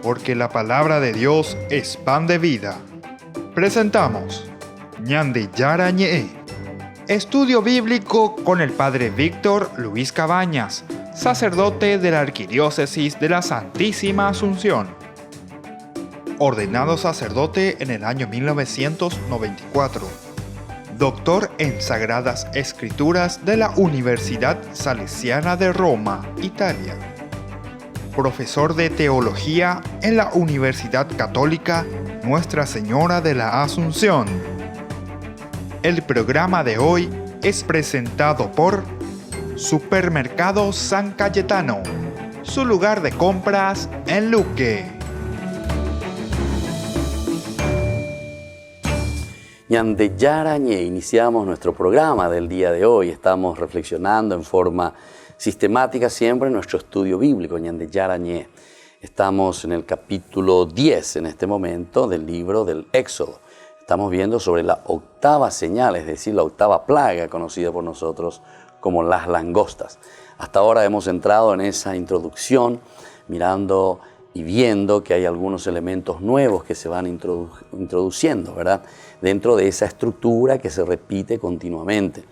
porque la palabra de Dios es pan de vida. Presentamos Ñande Yara Ñe, estudio bíblico con el Padre Víctor Luis Cabañas, sacerdote de la Arquidiócesis de la Santísima Asunción. Ordenado sacerdote en el año 1994. Doctor en Sagradas Escrituras de la Universidad Salesiana de Roma, Italia. Profesor de Teología en la Universidad Católica Nuestra Señora de la Asunción. El programa de hoy es presentado por Supermercado San Cayetano, su lugar de compras en Luque. Ñande Yara Ñe, iniciamos nuestro programa del día de hoy. Estamos reflexionando en forma sistemática siempre en nuestro estudio bíblico, Ñande Yara Ñe. Estamos en el capítulo 10 en este momento del libro del Éxodo. Estamos viendo sobre la octava señal, es decir, la octava plaga conocida por nosotros como las langostas. Hasta ahora hemos entrado en esa introducción mirando y viendo que hay algunos elementos nuevos que se van introduciendo, ¿verdad?, dentro de esa estructura que se repite continuamente.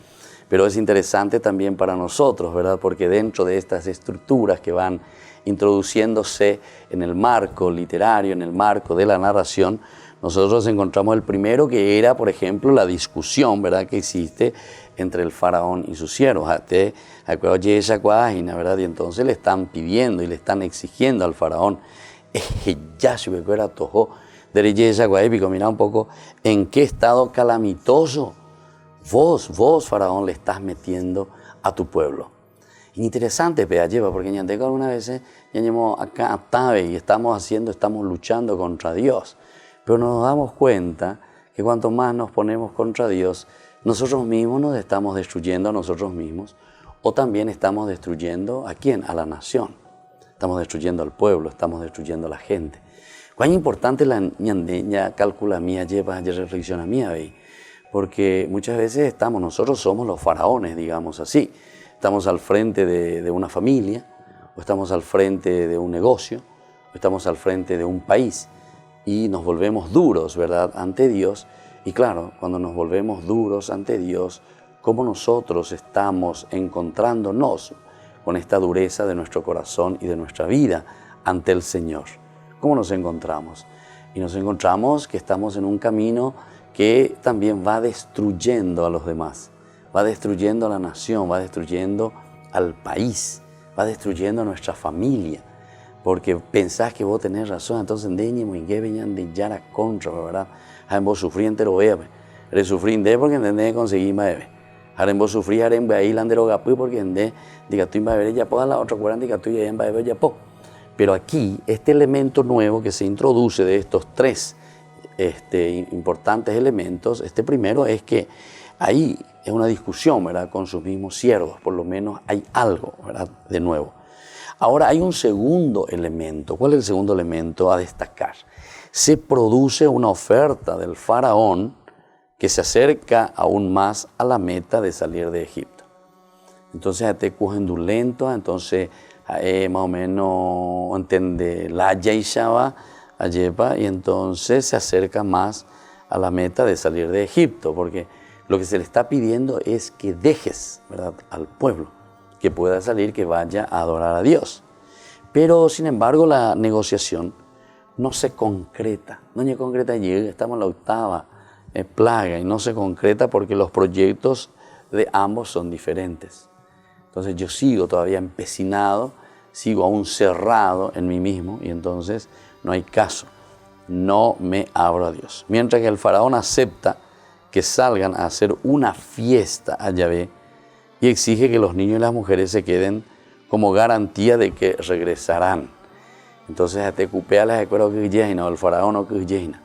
Pero es interesante también para nosotros, ¿verdad?, porque dentro de estas estructuras que van introduciéndose en el marco literario, en el marco de la narración, nosotros encontramos el primero, que era, por ejemplo, la discusión, ¿verdad?, que existe entre el faraón y sus siervos. ¿Verdad? Y entonces le están pidiendo y le están exigiendo al faraón, mira un poco en qué estado calamitoso vos, faraón, le estás metiendo a tu pueblo. Interesante, porque ñanteco algunas veces ñañemos acá atabe y estamos luchando contra Dios. Pero nos damos cuenta que cuanto más nos ponemos contra Dios, nosotros mismos nos estamos destruyendo a nosotros mismos, o también estamos destruyendo ¿a quién? A la nación. Estamos destruyendo al pueblo, estamos destruyendo a la gente. Cuán importante la ñandeña calcula mía lleva reflexiona mía, ¿veis? Porque muchas veces nosotros somos los faraones, digamos así. Estamos al frente de una familia, o estamos al frente de un negocio, o estamos al frente de un país, y nos volvemos duros, ¿verdad?, ante Dios. Y claro, cuando nos volvemos duros ante Dios, ¿cómo nosotros estamos encontrándonos con esta dureza de nuestro corazón y de nuestra vida ante el Señor? ¿Cómo nos encontramos? Y nos encontramos que estamos en un camino que también va destruyendo a los demás, va destruyendo a la nación, va destruyendo al país, va destruyendo a nuestra familia, porque pensás que vos tenés razón, entonces de yara contra, ¿verdad? Vos sufrí entero bebe, resufrí de porque entendés conseguí más bebe. Harem vos sufrí harem ahí landero gapu porque entendés diga tú iba a ver ya poca la otra cuarenta diga tú ya en bebe ya po. Pero aquí este elemento nuevo que se introduce de estos tres importantes elementos, este primero es que ahí es una discusión, ¿verdad?, con sus mismos siervos, por lo menos hay algo, ¿verdad?, de nuevo. Ahora hay un segundo elemento. ¿Cuál es el segundo elemento a destacar? Se produce una oferta del faraón que se acerca aún más a la meta de salir de Egipto. Entonces, este cujendulento, entonces, más o menos, entiende, la yaishaba, ayepa, y entonces se acerca más a la meta de salir de Egipto, porque lo que se le está pidiendo es que dejes, ¿verdad?, al pueblo, que pueda salir, que vaya a adorar a Dios. Pero, sin embargo, la negociación no se concreta. No se concreta allí, estamos en la octava plaga y no se concreta porque los proyectos de ambos son diferentes. Entonces yo sigo todavía empecinado, sigo aún cerrado en mí mismo y entonces no hay caso. No me abro a Dios. Mientras que el faraón acepta que salgan a hacer una fiesta a Yahvé y exige que los niños y las mujeres se queden como garantía de que regresarán. Entonces, te cupea las escuelas que llena, o el faraón o que llena.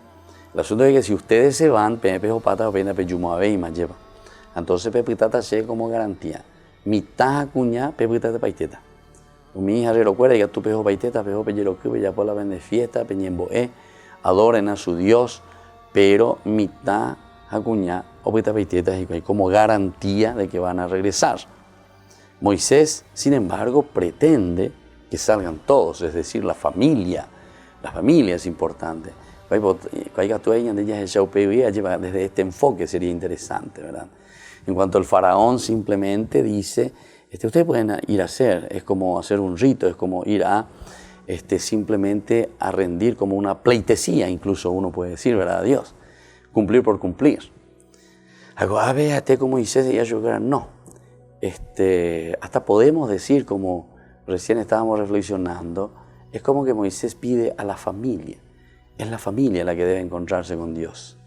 El asunto es que si ustedes se van, pepe pata o pena peyumabe y más lleva. Entonces, pepitata se como garantía. Mitad cuña, pepitata paiteta. Mi hija recuerda que tú pejo paiteta, pejo peyero que ya por la vende fiesta, peñemboe, adoren a su Dios, pero mitad acuña o pepitata paiteta y como garantía de que van a regresar. Moisés, sin embargo, pretende que salgan todos, es decir, la familia, La familia es importante. Desde este enfoque sería interesante, ¿verdad? En cuanto al faraón simplemente dice, ustedes pueden ir a hacer, es como hacer un rito, es como ir a simplemente a rendir como una pleitesía, incluso uno puede decir, ¿verdad? A Dios, cumplir por cumplir. Como Moisés y yo, no. Hasta podemos decir, como recién estábamos reflexionando, es como que Moisés pide a la familia. Es la familia la que debe encontrarse con Dios.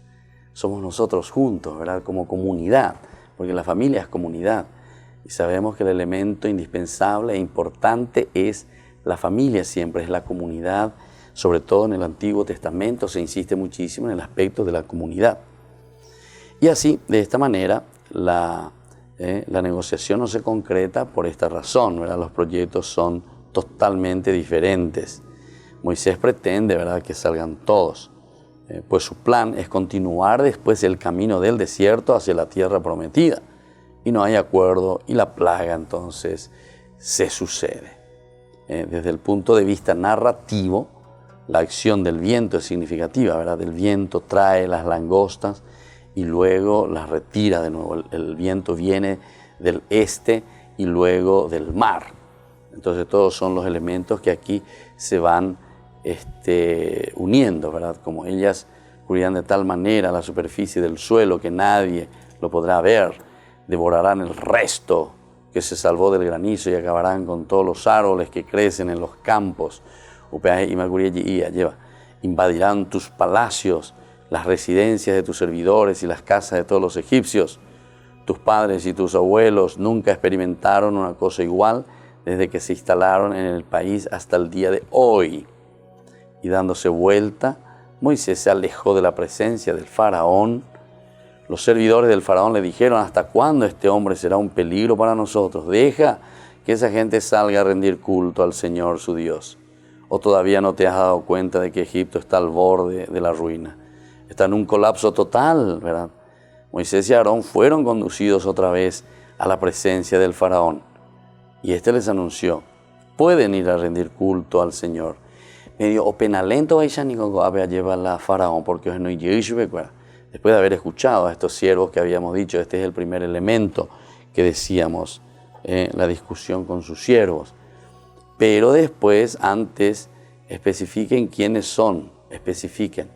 Somos nosotros juntos, ¿verdad? Como comunidad, porque la familia es comunidad. Y sabemos que el elemento indispensable e importante es la familia siempre, es la comunidad. Sobre todo en el Antiguo Testamento se insiste muchísimo en el aspecto de la comunidad. Y así, de esta manera, la negociación no se concreta por esta razón, ¿verdad? Los proyectos son totalmente diferentes. Moisés pretende, ¿verdad?, que salgan todos, pues su plan es continuar después el camino del desierto hacia la tierra prometida. Y no hay acuerdo y la plaga entonces se sucede. Desde el punto de vista narrativo, la acción del viento es significativa, ¿verdad? El viento trae las langostas y luego las retira de nuevo. El viento viene del este y luego del mar. Entonces todos son los elementos que aquí se van uniendo, ¿verdad? Como ellas cubrirán de tal manera la superficie del suelo que nadie lo podrá ver, devorarán el resto que se salvó del granizo y acabarán con todos los árboles que crecen en los campos. Invadirán tus palacios, las residencias de tus servidores y las casas de todos los egipcios. Tus padres y tus abuelos nunca experimentaron una cosa igual desde que se instalaron en el país hasta el día de hoy. Y dándose vuelta, Moisés se alejó de la presencia del faraón. Los servidores del faraón le dijeron, ¿hasta cuándo este hombre será un peligro para nosotros? Deja que esa gente salga a rendir culto al Señor su Dios. ¿O todavía no te has dado cuenta de que Egipto está al borde de la ruina? Está en un colapso total, ¿verdad? Moisés y Aarón fueron conducidos otra vez a la presencia del faraón. Y les anunció, pueden ir a rendir culto al Señor. Medio o penalento a llevar la faraón, porque no después de haber escuchado a estos siervos que habíamos dicho, este es el primer elemento que decíamos, la discusión con sus siervos. Pero después, antes, especifiquen quiénes son, especifiquen.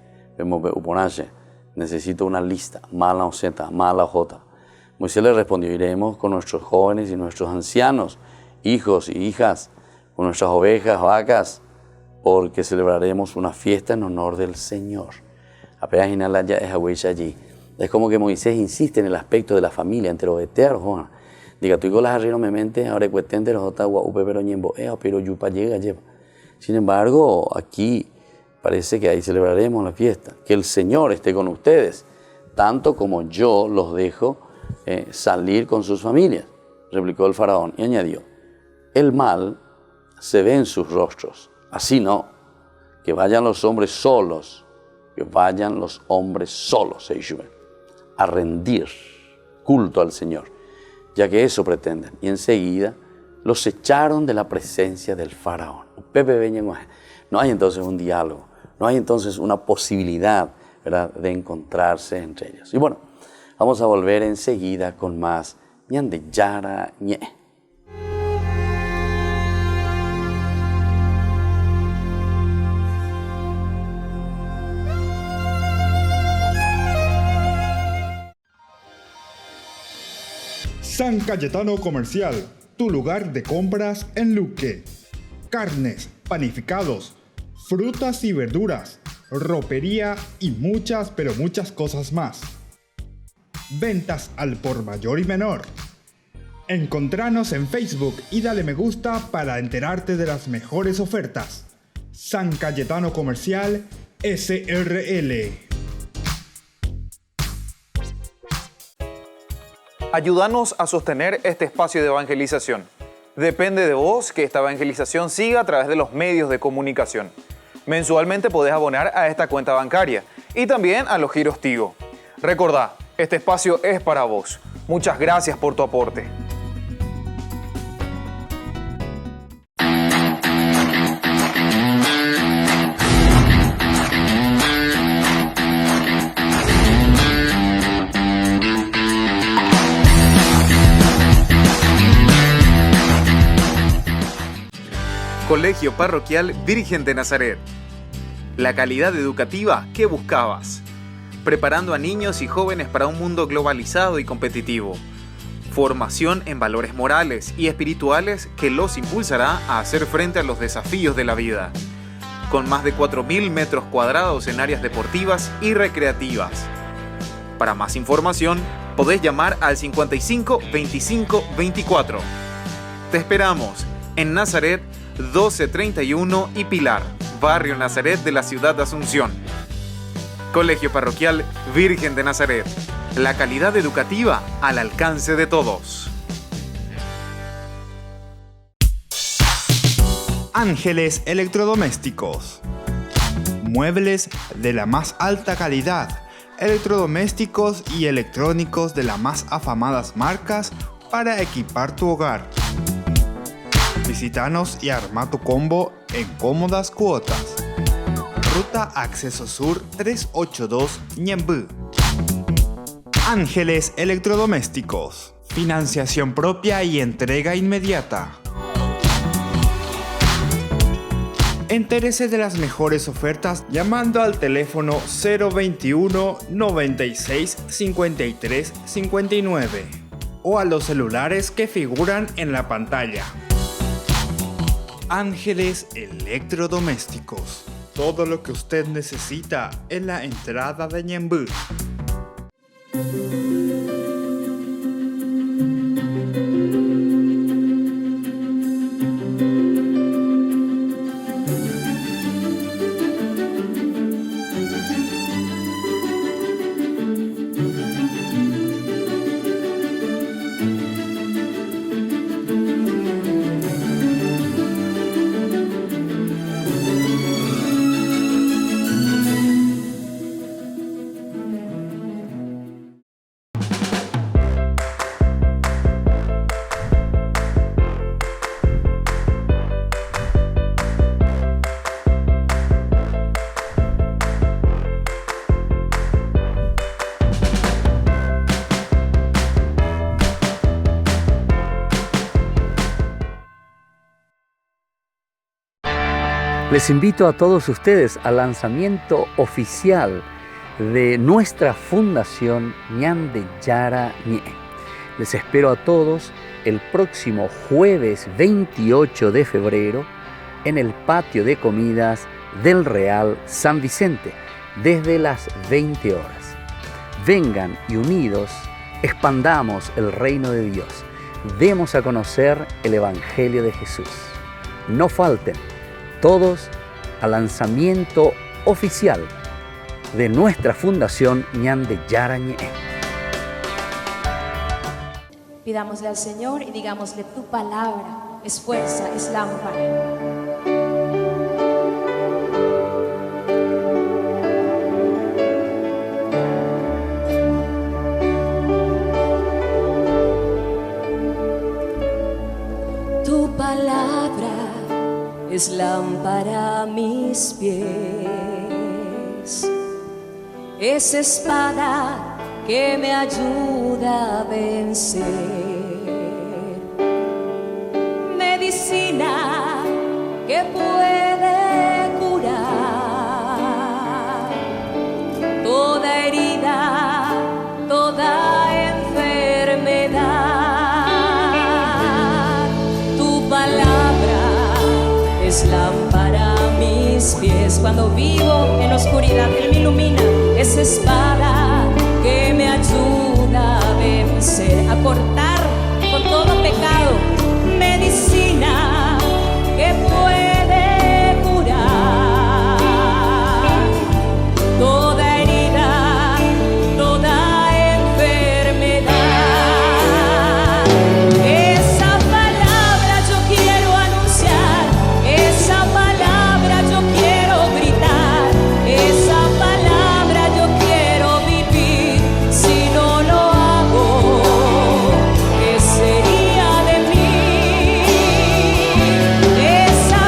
Necesito una lista, mala o zeta, mala o jota. Moisés le respondió, iremos con nuestros jóvenes y nuestros ancianos, hijos y hijas, con nuestras ovejas, vacas, porque celebraremos una fiesta en honor del Señor. Apenas inhalaya es allí. Es como que Moisés insiste en el aspecto de la familia, entre los eternos. Diga, tú y las arriero me mente, ahora cuetente los otagua, pero ñembo, pero yupa llega, lleva. Sin embargo, aquí parece que ahí celebraremos la fiesta. Que el Señor esté con ustedes, tanto como yo los dejo salir con sus familias, replicó el faraón y añadió, el mal se ve en sus rostros, así no, que vayan los hombres solos, a rendir culto al Señor, ya que eso pretenden. Y enseguida los echaron de la presencia del faraón. No hay entonces un diálogo, no hay entonces una posibilidad, ¿verdad?, de encontrarse entre ellos. Y bueno, vamos a volver enseguida con más ñande yara ñe. San Cayetano Comercial, tu lugar de compras en Luque. Carnes, panificados, frutas y verduras, ropería y muchas, pero muchas cosas más. Ventas al por mayor y menor. Encontranos en Facebook y dale me gusta para enterarte de las mejores ofertas. San Cayetano Comercial, SRL. Ayúdanos a sostener este espacio de evangelización. Depende de vos que esta evangelización siga a través de los medios de comunicación. Mensualmente podés abonar a esta cuenta bancaria y también a los giros Tigo. Recordá, este espacio es para vos. Muchas gracias por tu aporte. Colegio Parroquial Virgen de Nazaret. La calidad educativa que buscabas. Preparando a niños y jóvenes para un mundo globalizado y competitivo. Formación en valores morales y espirituales que los impulsará a hacer frente a los desafíos de la vida. Con más de 4.000 metros cuadrados en áreas deportivas y recreativas. Para más información, podés llamar al 55 25 24. Te esperamos en Nazaret 1231 y Pilar, barrio Nazaret de la ciudad de Asunción. Colegio Parroquial Virgen de Nazaret. La calidad educativa al alcance de todos. Ángeles Electrodomésticos. Muebles de la más alta calidad, electrodomésticos y electrónicos de las más afamadas marcas para equipar tu hogar. Visítanos y arma tu combo en cómodas cuotas. Ruta Acceso Sur 382 Ñemby. Ángeles Electrodomésticos. Financiación propia y entrega inmediata. Entérese de las mejores ofertas llamando al teléfono 021 96 53 59 o a los celulares que figuran en la pantalla. Ángeles Electrodomésticos. Todo lo que usted necesita en la entrada de Ñemby. Les invito a todos ustedes al lanzamiento oficial de nuestra fundación Ñande Yara Ñe. Les espero a todos el próximo jueves 28 de febrero en el patio de comidas del Real San Vicente desde las 20 horas. Vengan y unidos expandamos el reino de Dios. Demos a conocer el Evangelio de Jesús. No falten todos al lanzamiento oficial de nuestra fundación Ñande Yara Ñe. Pidámosle al Señor y digámosle: tu palabra es fuerza, es lámpara. Tu palabra es lámpara a mis pies, es espada que me ayuda a vencer, medicina que puede curar toda herida, toda enfermedad. Tu palabra es lámpara a mis pies. Cuando vivo en oscuridad, Él me ilumina. Es espada que me ayuda a vencer, a cortar con todo pecado. Medicina que puede curar toda herida, toda enfermedad. Esa palabra yo quiero anunciar, esa palabra yo quiero gritar, esa palabra yo quiero vivir. Si no lo hago, ¿qué sería de mí? Esa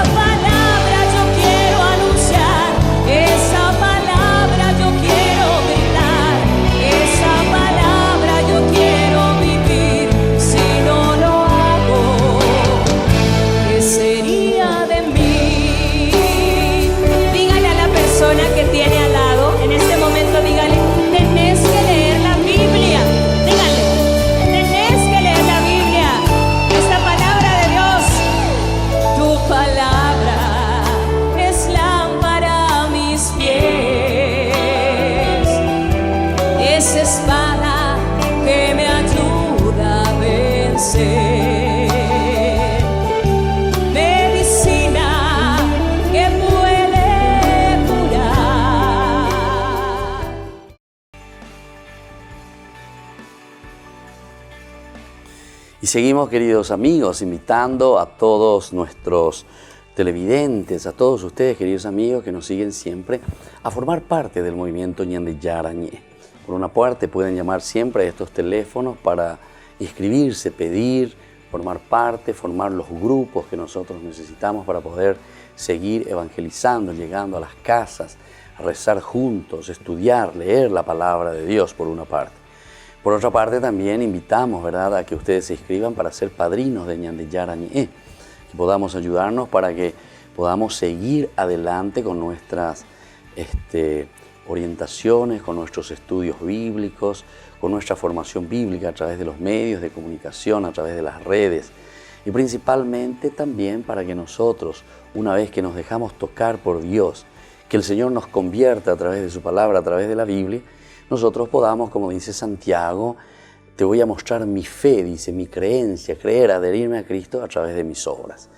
Y seguimos, queridos amigos, invitando a todos nuestros televidentes, a todos ustedes, queridos amigos, que nos siguen siempre, a formar parte del movimiento Ñande Yara Ñe. Por una parte, pueden llamar siempre a estos teléfonos para inscribirse, pedir, formar parte, formar los grupos que nosotros necesitamos para poder seguir evangelizando, llegando a las casas, a rezar juntos, estudiar, leer la palabra de Dios, por una parte. Por otra parte, también invitamos, ¿verdad?, a que ustedes se inscriban para ser padrinos de Ñande Yara Ñe, que podamos ayudarnos para que podamos seguir adelante con nuestras orientaciones, con nuestros estudios bíblicos, con nuestra formación bíblica a través de los medios de comunicación, a través de las redes, y principalmente también para que nosotros, una vez que nos dejamos tocar por Dios, que el Señor nos convierta a través de su palabra, a través de la Biblia, nosotros podamos, como dice Santiago, te voy a mostrar mi fe, dice, mi creencia, creer, adherirme a Cristo a través de mis obras.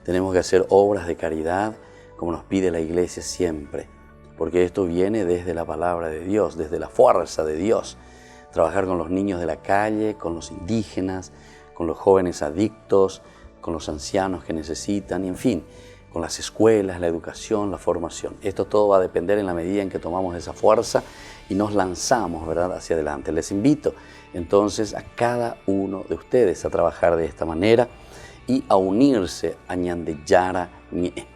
Tenemos que hacer obras de caridad, como nos pide la Iglesia siempre, porque esto viene desde la palabra de Dios, desde la fuerza de Dios. Trabajar con los niños de la calle, con los indígenas, con los jóvenes adictos, con los ancianos que necesitan, y en fin, con las escuelas, la educación, la formación. Esto todo va a depender en la medida en que tomamos esa fuerza y nos lanzamos, ¿verdad?, hacia adelante. Les invito entonces a cada uno de ustedes a trabajar de esta manera y a unirse a Ñande Yara Ñe.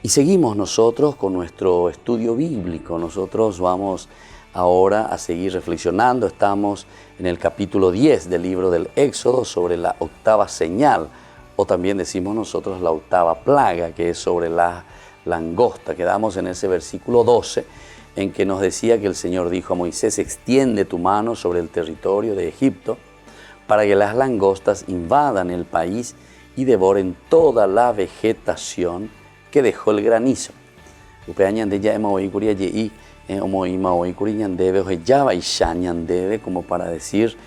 Y seguimos nosotros con nuestro estudio bíblico. Nosotros vamos ahora a seguir reflexionando. Estamos en el capítulo 10 del libro del Éxodo sobre la octava señal, o también decimos nosotros la octava plaga, que es sobre la langosta. Quedamos en ese versículo 12, en que nos decía que el Señor dijo a Moisés: extiende tu mano sobre el territorio de Egipto para que las langostas invadan el país y devoren toda la vegetación que dejó el granizo. Como para decir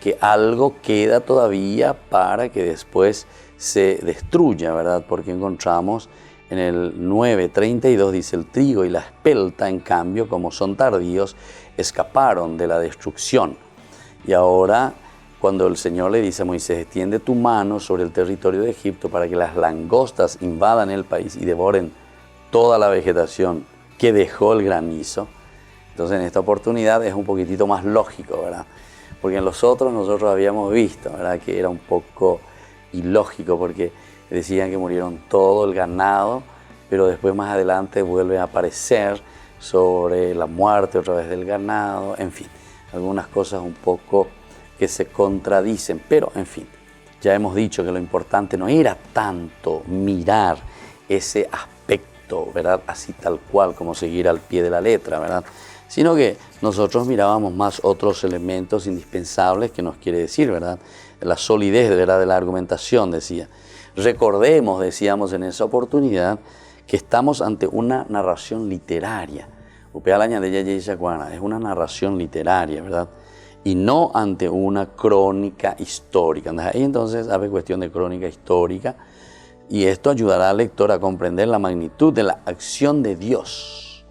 que algo queda todavía para que después se destruya, ¿verdad? Porque encontramos en el 9:32, dice: el trigo y la espelta, en cambio, como son tardíos, escaparon de la destrucción. Y ahora, cuando el Señor le dice a Moisés: extiende tu mano sobre el territorio de Egipto para que las langostas invadan el país y devoren toda la vegetación que dejó el granizo. Entonces, en esta oportunidad es un poquitito más lógico, ¿verdad? Porque en los otros nosotros habíamos visto, ¿verdad?, que era un poco ilógico, porque decían que murieron todo el ganado, pero después más adelante vuelve a aparecer sobre la muerte otra vez del ganado, en fin, algunas cosas un poco que se contradicen, pero en fin, ya hemos dicho que lo importante no era tanto mirar ese aspecto, ¿verdad?, así tal cual, como seguir al pie de la letra, ¿verdad?, sino que nosotros mirábamos más otros elementos indispensables que nos quiere decir, ¿verdad?, la solidez, ¿verdad?, de la argumentación, decía. Recordemos, decíamos en esa oportunidad, que estamos ante una narración literaria. Es una narración literaria, ¿verdad?, y no ante una crónica histórica. Y entonces hay cuestión de crónica histórica, y esto ayudará al lector a comprender la magnitud de la acción de Dios,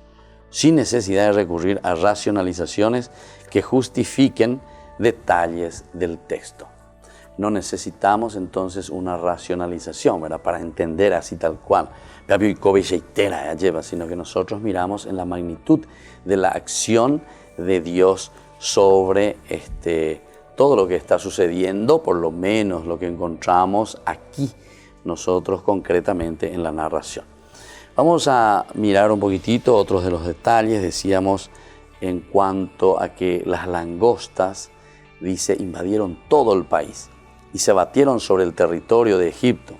sin necesidad de recurrir a racionalizaciones que justifiquen detalles del texto. No necesitamos entonces una racionalización, ¿verdad?, para entender así tal cual, sino que nosotros miramos en la magnitud de la acción de Dios sobre todo lo que está sucediendo, por lo menos lo que encontramos aquí nosotros concretamente en la narración. Vamos a mirar un poquitito otros de los detalles. Decíamos en cuanto a que las langostas, dice, invadieron todo el país y se batieron sobre el territorio de Egipto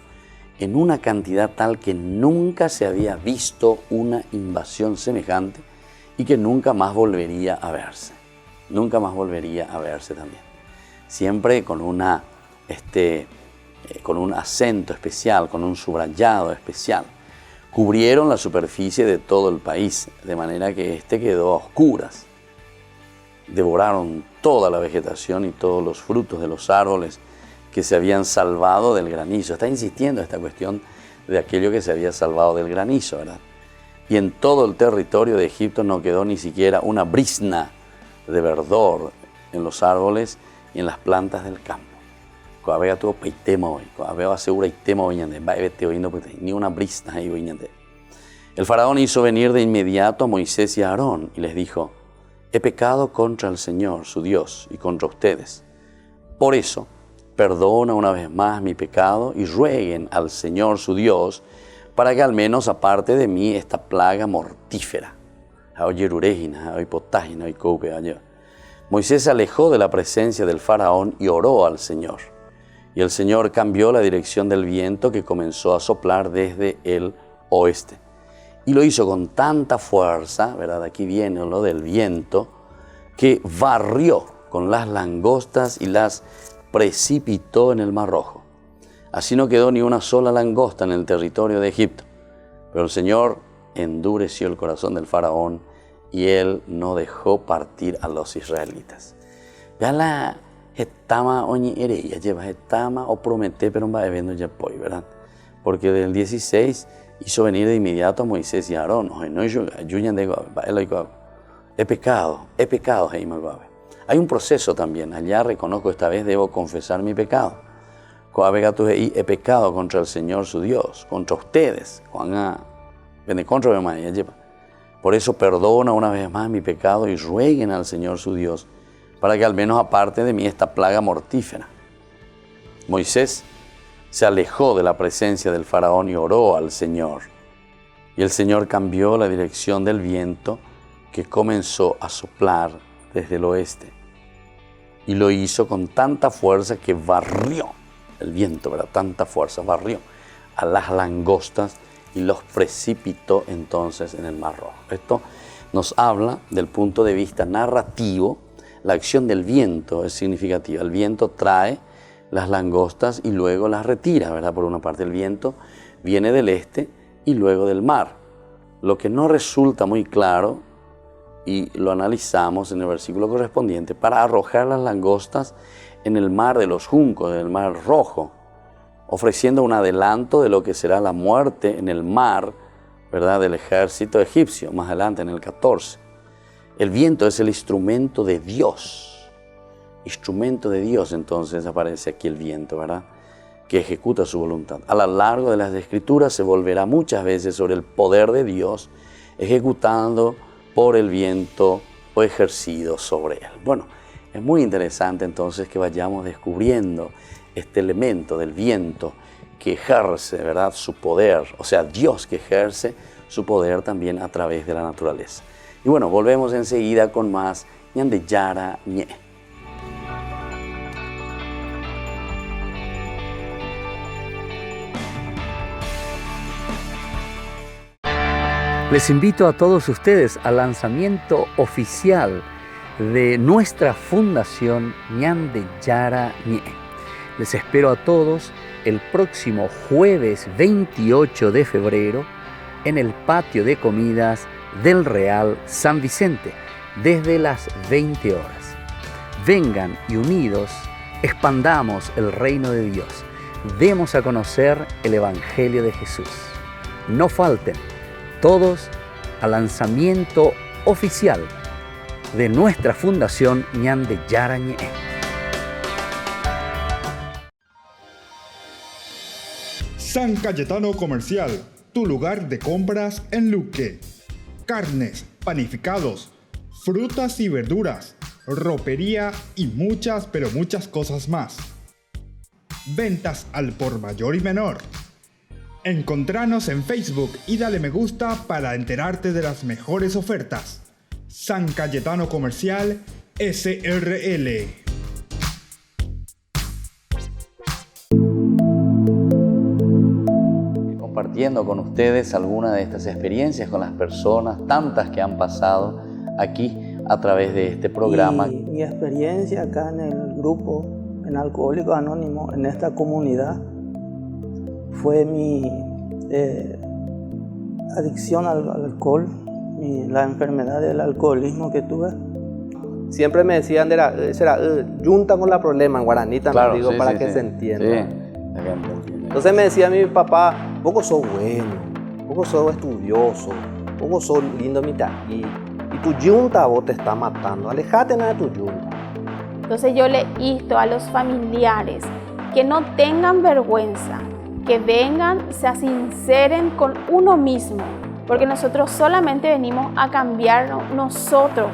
en una cantidad tal que nunca se había visto una invasión semejante y que nunca más volvería a verse. Nunca más volvería a verse también. Siempre con con un acento especial, con un subrayado especial. Cubrieron la superficie de todo el país, de manera que quedó a oscuras. Devoraron toda la vegetación y todos los frutos de los árboles que se habían salvado del granizo. Está insistiendo esta cuestión de aquello que se había salvado del granizo, ¿verdad? Y en todo el territorio de Egipto no quedó ni siquiera una brizna de verdor en los árboles y en las plantas del campo. Coabega tuvo peitema hoy, coabega asegura y tema hoy, va a vete oyendo, ni una brisa ahí hoy. El faraón hizo venir de inmediato a Moisés y a Aarón y les dijo: he pecado contra el Señor, su Dios, y contra ustedes. Por eso, perdona una vez más mi pecado y rueguen al Señor, su Dios, para que al menos aparte de mí esta plaga mortífera. Moisés se alejó de la presencia del faraón y oró al Señor. Y el Señor cambió la dirección del viento que comenzó a soplar desde el oeste. Y lo hizo con tanta fuerza, ¿verdad? Aquí viene lo del viento, que barrió con las langostas y las precipitó en el Mar Rojo. Así no quedó ni una sola langosta en el territorio de Egipto. Pero el Señor endureció el corazón del faraón y él no dejó partir a los israelitas. Ya la estama oñi ereya, lleva estama o promete, pero va viendo ya poi, ¿verdad? Porque del 16 hizo venir de inmediato a Moisés y a Aarón. He pecado, Hay un proceso también. Allá reconozco, esta vez debo confesar mi pecado. He pecado contra el Señor su Dios, contra ustedes. Por eso perdona una vez más mi pecado y rueguen al Señor su Dios para que al menos aparte de mí esta plaga mortífera. Moisés se alejó de la presencia del faraón y oró al Señor. Y el Señor cambió la dirección del viento que comenzó a soplar desde el oeste. Y lo hizo con tanta fuerza que barrió el viento, ¿verdad? Tanta fuerza, barrió a las langostas y los precipitó entonces en el Mar Rojo. Esto nos habla del punto de vista narrativo. La acción del viento es significativa. El viento trae las langostas y luego las retira, ¿verdad? Por una parte el viento viene del este y luego del mar. Lo que no resulta muy claro, y lo analizamos en el versículo correspondiente, para arrojar las langostas en el mar de los juncos, en el Mar Rojo, ofreciendo un adelanto de lo que será la muerte en el mar, ¿verdad?, del ejército egipcio, más adelante en el 14. El viento es el instrumento de Dios. Instrumento de Dios, entonces aparece aquí el viento, ¿verdad?, que ejecuta su voluntad. A lo largo de las Escrituras se volverá muchas veces sobre el poder de Dios ejecutando por el viento o ejercido sobre él. Bueno, es muy interesante entonces que vayamos descubriendo este elemento del viento que ejerce, ¿verdad?, su poder, o sea, Dios que ejerce su poder también a través de la naturaleza. Y bueno, volvemos enseguida con más Ñande Yara Ñe. Les invito a todos ustedes al lanzamiento oficial de nuestra fundación Ñande Yara Ñe. Les espero a todos el próximo jueves 28 de febrero en el patio de comidas del Real San Vicente, desde las 20 horas. Vengan y unidos expandamos el reino de Dios. Demos a conocer el Evangelio de Jesús. No falten todos al lanzamiento oficial de nuestra fundación Ñande Yara Ñe. San Cayetano Comercial, tu lugar de compras en Luque. Carnes, panificados, frutas y verduras, ropería y muchas, pero muchas cosas más. Ventas al por mayor y menor. Encontranos en Facebook y dale me gusta para enterarte de las mejores ofertas. San Cayetano Comercial SRL. Compartiendo con ustedes algunas de estas experiencias con las personas, tantas que han pasado aquí a través de este programa. Y mi experiencia acá en el grupo, en Alcohólicos Anónimos, en esta comunidad, fue mi adicción al alcohol, la enfermedad del alcoholismo que tuve. Siempre me decían, será junta con la problema en guaraní también, claro, digo, sí, para sí, que sí. se entienda. Sí. Entonces me decía mi papá, poco sos bueno, poco sos estudioso, poco sos lindo mitad. Y tu yunta vos te está matando, alejate nada de tu yunta. Entonces yo le insto a los familiares que no tengan vergüenza, que vengan, se sinceren con uno mismo, porque nosotros solamente venimos a cambiarnos nosotros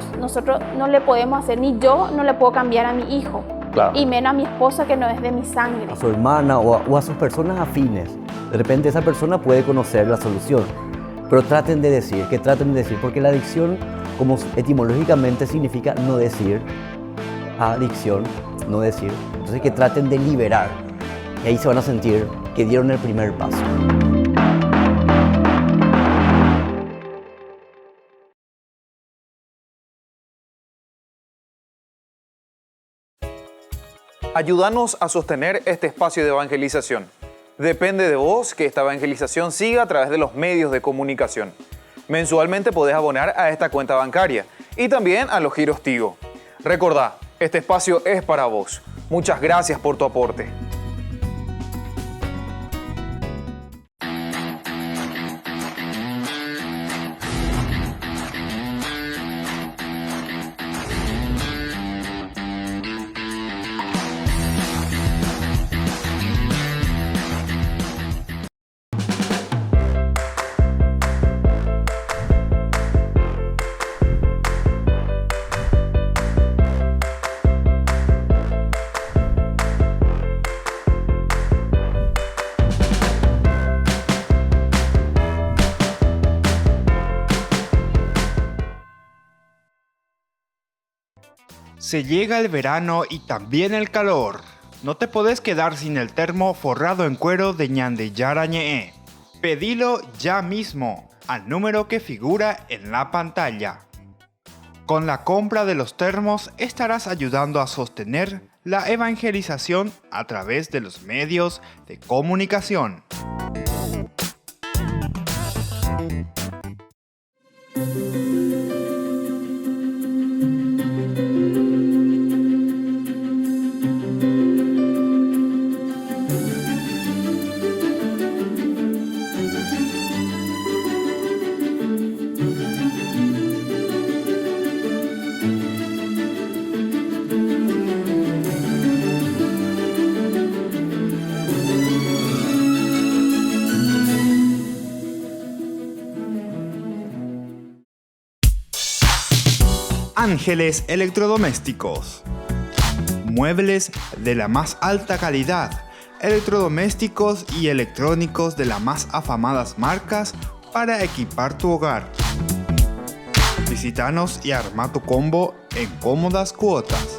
no le podemos hacer, ni yo no le puedo cambiar a mi hijo, claro, y menos a mi esposa que no es de mi sangre. a su hermana o a sus personas afines. De repente esa persona puede conocer la solución, pero traten de decir, porque la adicción, como etimológicamente significa no decir, adicción, no decir, entonces que traten de liberar, y ahí se van a sentir que dieron el primer paso. Ayúdanos a sostener este espacio de evangelización. Depende de vos que esta evangelización siga a través de los medios de comunicación. Mensualmente podés abonar a esta cuenta bancaria y también a los giros Tigo. Recordá, este espacio es para vos. Muchas gracias por tu aporte. Se llega el verano y también el calor. No te podés quedar sin el termo forrado en cuero de Ñande Yara Ñe. Pedilo ya mismo al número que figura en la pantalla. Con la compra de los termos estarás ayudando a sostener la evangelización a través de los medios de comunicación. Ángeles Electrodomésticos. Muebles de la más alta calidad, electrodomésticos y electrónicos de las más afamadas marcas para equipar tu hogar. Visítanos y arma tu combo en cómodas cuotas.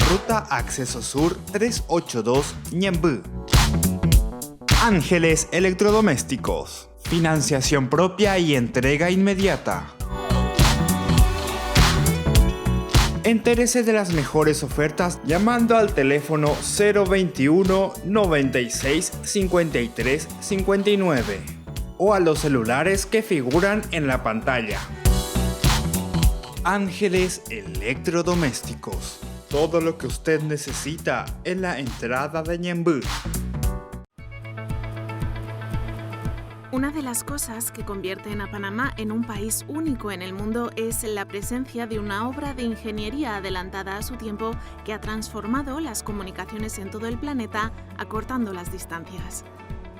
Ruta Acceso Sur 382 Ñemby. Ángeles Electrodomésticos. Financiación propia y entrega inmediata. Entérese de las mejores ofertas llamando al teléfono 021 96 53 59 o a los celulares que figuran en la pantalla. Ángeles Electrodomésticos. Todo lo que usted necesita en la entrada de Ñemby. Una de las cosas que convierten a Panamá en un país único en el mundo es la presencia de una obra de ingeniería adelantada a su tiempo que ha transformado las comunicaciones en todo el planeta, acortando las distancias.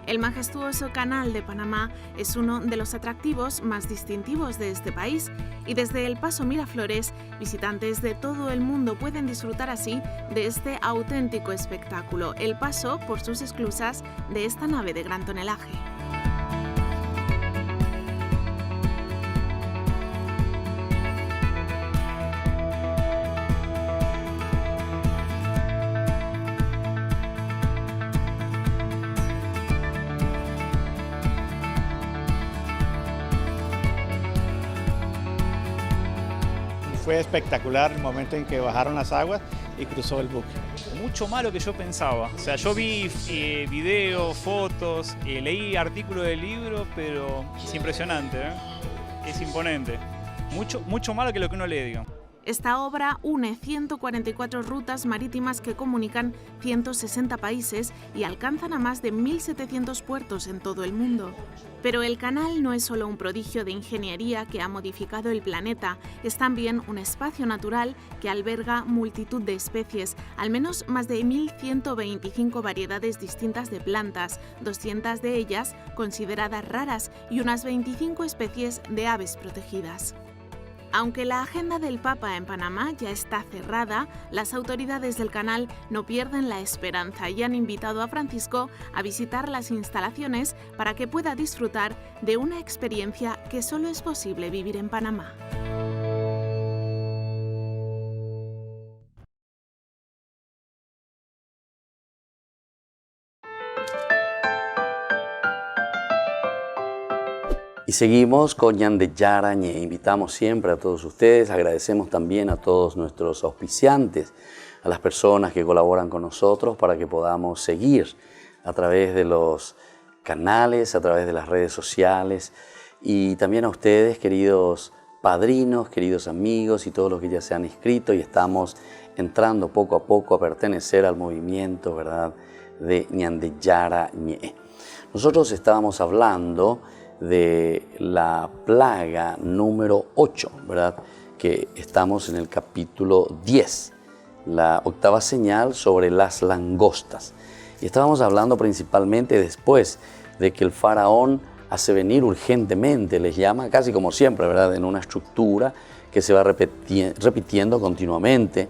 El majestuoso Canal de Panamá es uno de los atractivos más distintivos de este país y desde el Paso Miraflores, visitantes de todo el mundo pueden disfrutar así de este auténtico espectáculo, el paso por sus esclusas de esta nave de gran tonelaje. Fue espectacular el momento en que bajaron las aguas y cruzó el buque. Mucho más lo que yo pensaba. O sea, yo vi videos, fotos, leí artículos del libro, pero es impresionante, ¿eh? Es imponente. Mucho más que lo que uno lee, digamos. Esta obra une 144 rutas marítimas que comunican 160 países y alcanzan a más de 1.700 puertos en todo el mundo. Pero el canal no es solo un prodigio de ingeniería que ha modificado el planeta, es también un espacio natural que alberga multitud de especies, al menos más de 1.125 variedades distintas de plantas, 200 de ellas consideradas raras y unas 25 especies de aves protegidas. Aunque la agenda del Papa en Panamá ya está cerrada, las autoridades del canal no pierden la esperanza y han invitado a Francisco a visitar las instalaciones para que pueda disfrutar de una experiencia que solo es posible vivir en Panamá. Y seguimos con Ñande Yara Ñe. Invitamos siempre a todos ustedes, agradecemos también a todos nuestros auspiciantes, a las personas que colaboran con nosotros para que podamos seguir a través de los canales, a través de las redes sociales, y también a ustedes, queridos padrinos, queridos amigos y todos los que ya se han inscrito y estamos entrando poco a poco a pertenecer al movimiento, ¿verdad?, de Ñande Yara Ñe. Nosotros estábamos hablando de la plaga número 8, ¿verdad?, que estamos en el capítulo 10, la octava señal sobre las langostas. Y estábamos hablando principalmente después de que el faraón hace venir urgentemente, les llama casi como siempre, ¿verdad?, en una estructura que se va repitiendo continuamente.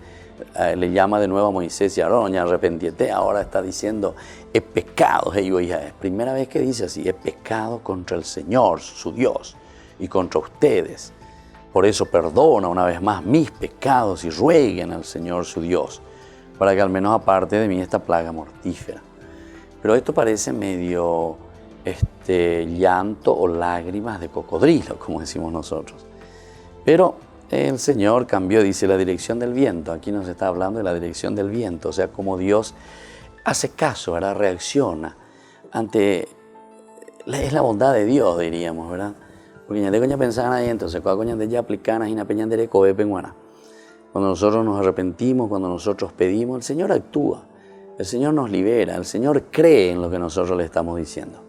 Le llama de nuevo a Moisés y a Aarón, arrepentiete. Ahora está diciendo, he pecado. Es primera vez que dice así, he pecado contra el Señor, su Dios, y contra ustedes. Por eso perdona una vez más mis pecados y rueguen al Señor su Dios, para que al menos aparte de mí esta plaga mortífera. Pero esto parece medio llanto o lágrimas de cocodrilo, como decimos nosotros. Pero el Señor cambió, dice, la dirección del viento. Aquí nos está hablando de la dirección del viento, o sea, como Dios hace caso, ¿verdad?, reacciona ante, es la bondad de Dios, diríamos, ¿verdad? Porque ya de pensaban ahí, entonces, cuando ya aplicanas y na peñan de cobe penguana. Cuando nosotros nos arrepentimos, cuando nosotros pedimos, el Señor actúa, el Señor nos libera, el Señor cree en lo que nosotros le estamos diciendo.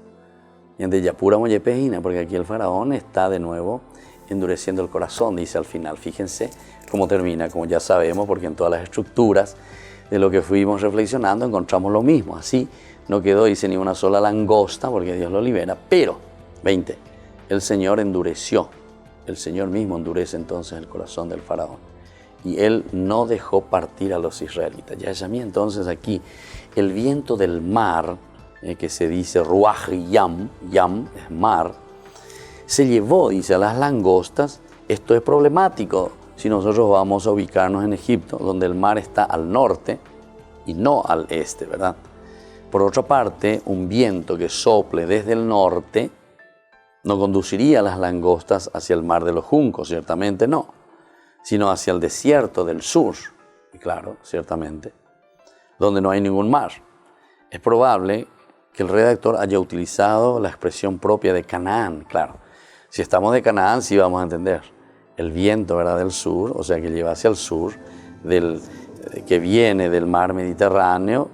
Y antes ya pura mollepejina, porque aquí el faraón está de nuevo endureciendo el corazón, dice al final. Fíjense cómo termina, como ya sabemos, porque en todas las estructuras de lo que fuimos reflexionando encontramos lo mismo. Así no quedó, dice, ni una sola langosta, porque Dios lo libera, pero, 20, el Señor endureció, el Señor mismo endurece entonces el corazón del faraón. Y él no dejó partir a los israelitas. Ya es a mí entonces aquí, el viento del mar, que se dice ruaj yam, yam es mar, se llevó, dice, a las langostas. Esto es problemático si nosotros vamos a ubicarnos en Egipto, donde el mar está al norte y no al este, ¿verdad? Por otra parte, un viento que sople desde el norte no conduciría a las langostas hacia el mar de los juncos, ciertamente no, sino hacia el desierto del sur, y claro, ciertamente, donde no hay ningún mar. Es probable que el redactor haya utilizado la expresión propia de Canaán, claro. Si estamos de Canaán, sí vamos a entender. El viento, ¿verdad?, del sur, o sea, que lleva hacia el sur, que viene del mar Mediterráneo,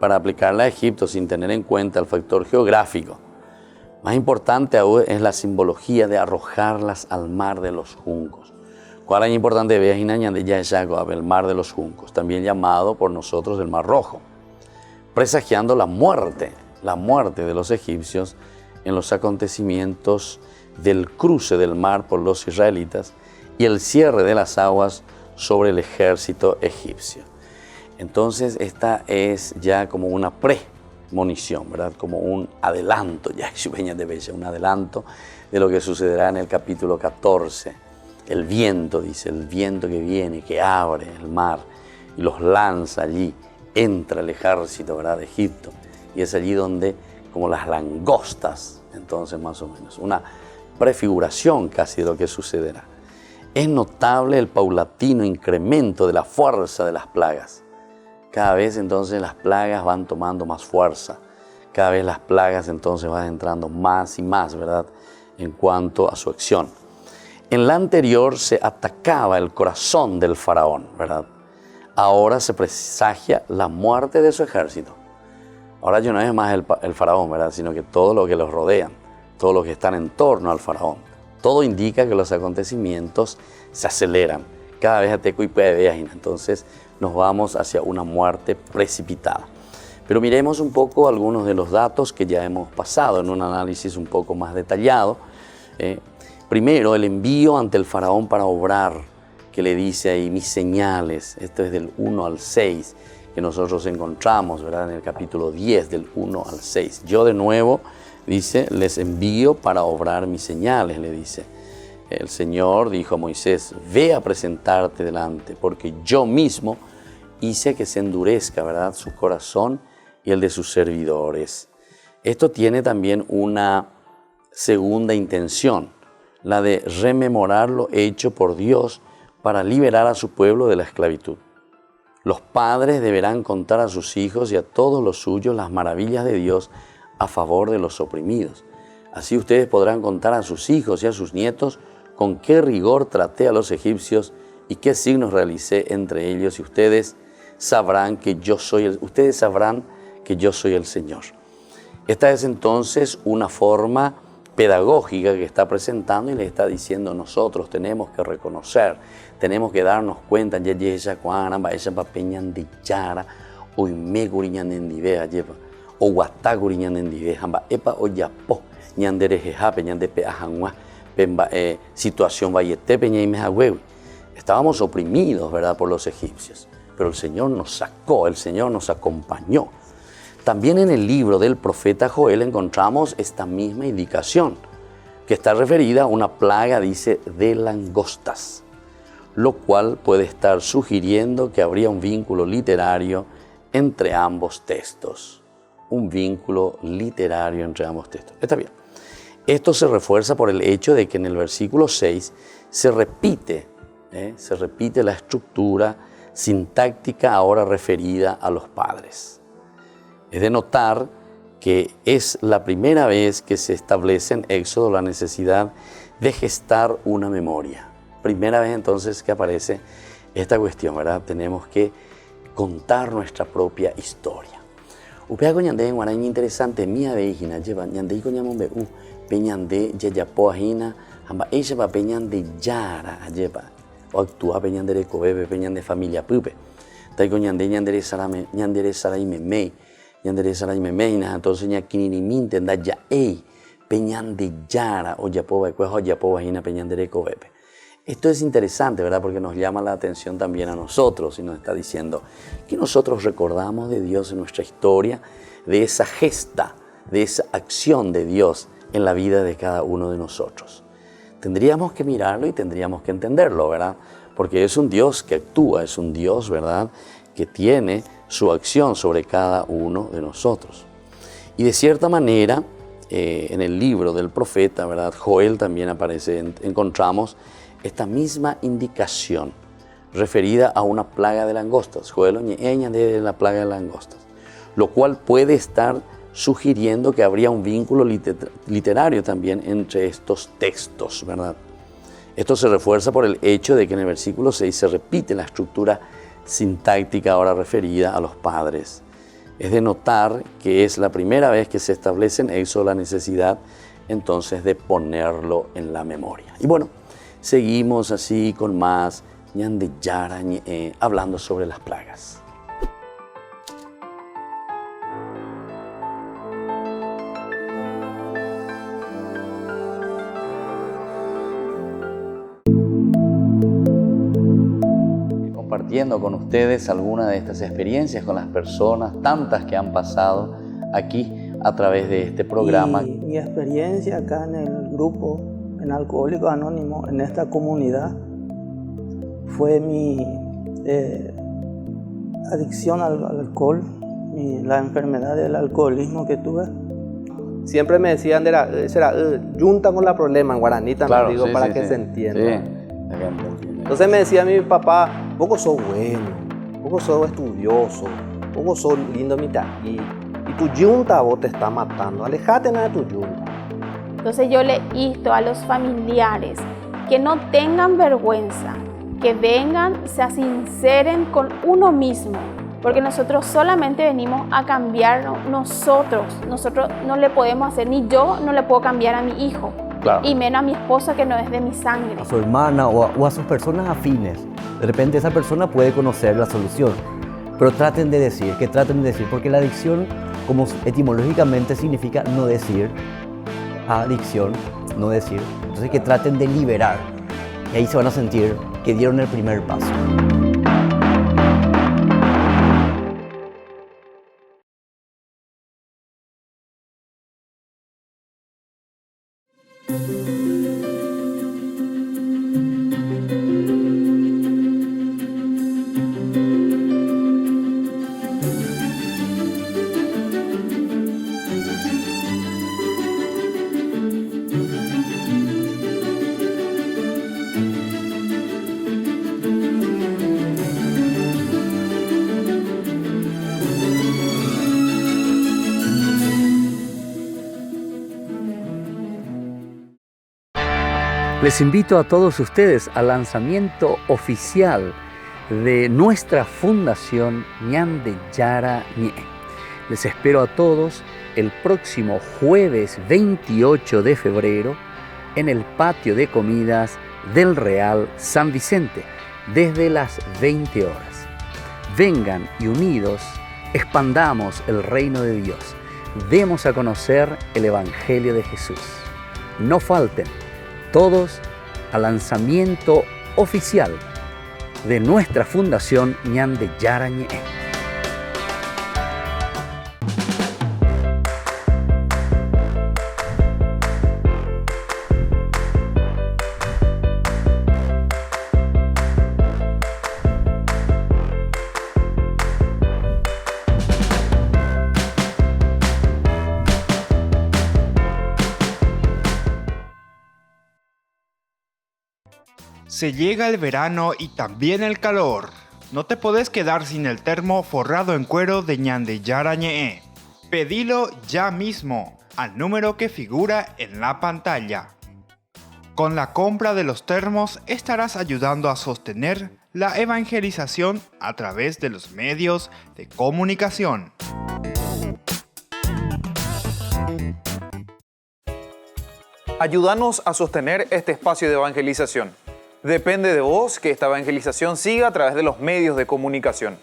para aplicarla a Egipto sin tener en cuenta el factor geográfico. Más importante aún es la simbología de arrojarlas al mar de los juncos. ¿Cuál es importante? Veas de Yaeshagoab, el mar de los juncos, también llamado por nosotros el Mar Rojo, presagiando la muerte de los egipcios en los acontecimientos del cruce del mar por los israelitas y el cierre de las aguas sobre el ejército egipcio. Entonces esta es ya como una premonición, ¿verdad?, como un adelanto, un adelanto de lo que sucederá en el capítulo 14. El viento, dice, el viento que viene, que abre el mar y los lanza allí, entra el ejército, ¿verdad?, de Egipto, y es allí donde, como las langostas, entonces más o menos, una prefiguración casi de lo que sucederá. Es notable el paulatino incremento de la fuerza de las plagas. Cada vez entonces las plagas van tomando más fuerza. Cada vez las plagas entonces van entrando más y más, ¿verdad?, en cuanto a su acción. En la anterior se atacaba el corazón del faraón, ¿verdad? Ahora se presagia la muerte de su ejército. Ahora ya no es más el faraón, ¿verdad? Sino que todo lo que los rodean, todo lo que están en torno al faraón. Todo indica que los acontecimientos se aceleran. Cada vez ateco y puede. Entonces nos vamos hacia una muerte precipitada. Pero miremos un poco algunos de los datos que ya hemos pasado en un análisis un poco más detallado. Primero, el envío ante el faraón para obrar, que le dice ahí mis señales. Esto es del 1 al 6, que nosotros encontramos, ¿verdad? En el capítulo 10, del 1 al 6. Yo de nuevo, dice, les envío para obrar mis señales, le dice. El Señor dijo a Moisés, ve a presentarte delante, porque yo mismo hice que se endurezca, ¿verdad?, su corazón y el de sus servidores. Esto tiene también una segunda intención, la de rememorar lo hecho por Dios para liberar a su pueblo de la esclavitud. Los padres deberán contar a sus hijos y a todos los suyos las maravillas de Dios a favor de los oprimidos. Así ustedes podrán contar a sus hijos y a sus nietos con qué rigor traté a los egipcios y qué signos realicé entre ellos, y ustedes sabrán que yo soy el Señor. Esta es entonces una forma pedagógica que está presentando y le está diciendo: nosotros tenemos que reconocer, tenemos que darnos cuenta, situación estábamos oprimidos, ¿verdad?, por los egipcios, pero el Señor nos sacó, el Señor nos acompañó. También en el libro del profeta Joel encontramos esta misma indicación, que está referida a una plaga, dice, de langostas, lo cual puede estar sugiriendo que habría un vínculo literario entre ambos textos. Un vínculo literario entre ambos textos. Está bien. Esto se refuerza por el hecho de que en el versículo 6 se repite la estructura sintáctica ahora referida a los padres. Es de notar que es la primera vez que se establece en Éxodo la necesidad de gestar una memoria. Primera vez entonces que aparece esta cuestión, ¿verdad? Tenemos que contar nuestra propia historia. Upea coñande en guaraña interesante mía vejina lleva ñande y coñamombe peñande yayapoajina amba ella va peñande yara lleva o actúa peñande de cobebe peñande familia pupe tai coñande ñandere sara y memei ñandere sara y memeina entonces ña kiniminte nda ya ei peñande yara o yapoba cuejo yapoajina peñande de cobebe. Esto es interesante, ¿verdad? Porque nos llama la atención también a nosotros y nos está diciendo que nosotros recordamos de Dios en nuestra historia, de esa gesta, de esa acción de Dios en la vida de cada uno de nosotros. Tendríamos que mirarlo y tendríamos que entenderlo, ¿verdad? Porque es un Dios que actúa, es un Dios, ¿verdad?, que tiene su acción sobre cada uno de nosotros. Y de cierta manera, en el libro del profeta, ¿verdad?, Joel también aparece, encontramos esta misma indicación referida a una plaga de langostas, Joel de la plaga de langostas, lo cual puede estar sugiriendo que habría un vínculo literario también entre estos textos, ¿verdad? Esto se refuerza por el hecho de que en el versículo 6 se repite la estructura sintáctica ahora referida a los padres. Es de notar que es la primera vez que se establece en Éxodo la necesidad entonces de ponerlo en la memoria. Y bueno, seguimos así con más ñande yara hablando sobre las plagas. Compartiendo con ustedes algunas de estas experiencias con las personas, tantas que han pasado aquí a través de este programa. Y mi experiencia acá en el grupo, en Alcohólicos Anónimos, en esta comunidad, fue mi adicción al alcohol, la enfermedad del alcoholismo que tuve. Siempre me decían, junta con la problema en guaraní también, claro, digo, para que se entienda. Entonces me decía mi papá, poco sos bueno, poco sos estudioso, poco sos lindo mitad, y tu yunta vos te está matando, alejate nada de tu yunta. Entonces yo le insto a los familiares que no tengan vergüenza, que vengan, se sinceren con uno mismo, porque nosotros solamente venimos a cambiarnos nosotros no le podemos hacer, ni yo no le puedo cambiar a mi hijo, Claro. y menos a mi esposa que no es de mi sangre. A su hermana o a sus personas afines. De repente esa persona puede conocer la solución, pero que traten de decir, porque la adicción, como etimológicamente significa no decir, adicción, no decir, entonces que traten de liberar, y ahí se van a sentir que dieron el primer paso. Les invito a todos ustedes al lanzamiento oficial de nuestra fundación Ñande Yara Ñe. Les espero a todos el próximo jueves 28 de febrero en el patio de comidas del Real San Vicente desde las 20 horas. Vengan y unidos expandamos el reino de Dios. Demos a conocer el Evangelio de Jesús. No falten todos al lanzamiento oficial de nuestra fundación Ñande Yara Ñe. Se llega el verano y también el calor. No te podés quedar sin el termo forrado en cuero de Ñande Yara Ñe. Pedilo ya mismo al número que figura en la pantalla. Con la compra de los termos estarás ayudando a sostener la evangelización a través de los medios de comunicación. Ayúdanos a sostener este espacio de evangelización. Depende de vos que esta evangelización siga a través de los medios de comunicación.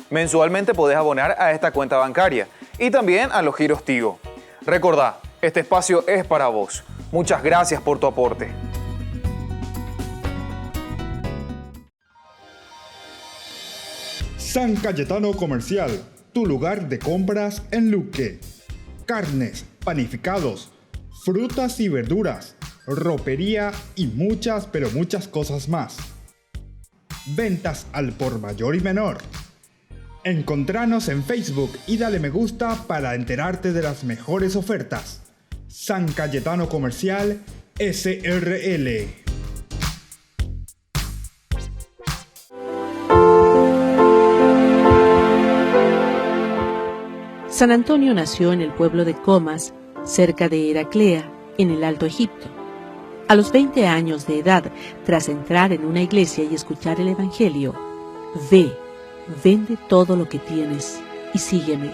Mensualmente podés abonar a esta cuenta bancaria y también a los giros Tigo. Recordá, este espacio es para vos. Muchas gracias por tu aporte. San Cayetano Comercial, tu lugar de compras en Luque. Carnes, panificados, frutas y verduras, ropería y muchas, pero muchas cosas más. Ventas al por mayor y menor. Encontranos en Facebook y dale me gusta para enterarte de las mejores ofertas. San Cayetano Comercial SRL. San Antonio nació en el pueblo de Comas, cerca de Heraclea, en el Alto Egipto. A los 20 años de edad, tras entrar en una iglesia y escuchar el Evangelio, ve, vende todo lo que tienes y sígueme.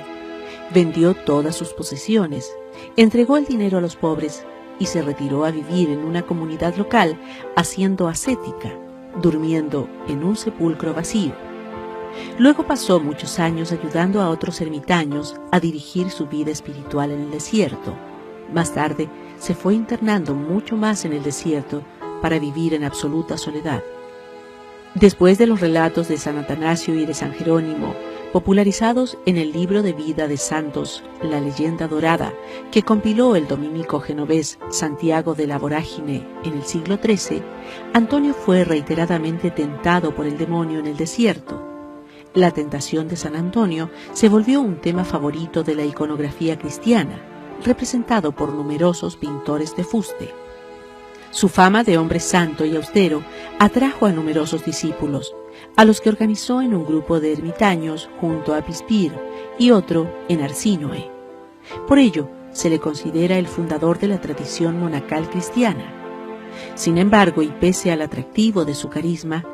Vendió todas sus posesiones, entregó el dinero a los pobres y se retiró a vivir en una comunidad local, haciendo ascética, durmiendo en un sepulcro vacío. Luego pasó muchos años ayudando a otros ermitaños a dirigir su vida espiritual en el desierto. Más tarde, se fue internando mucho más en el desierto para vivir en absoluta soledad. Después de los relatos de San Atanasio y de San Jerónimo, popularizados en el libro de vida de santos La Leyenda Dorada, que compiló el dominico genovés Santiago de la Vorágine en el siglo XIII, Antonio fue reiteradamente tentado por el demonio en el desierto. La tentación de San Antonio se volvió un tema favorito de la iconografía cristiana, representado por numerosos pintores de fuste. Su fama de hombre santo y austero atrajo a numerosos discípulos, a los que organizó en un grupo de ermitaños junto a Pispir y otro en Arsínoe. Por ello, se le considera el fundador de la tradición monacal cristiana. Sin embargo, y pese al atractivo de su carisma,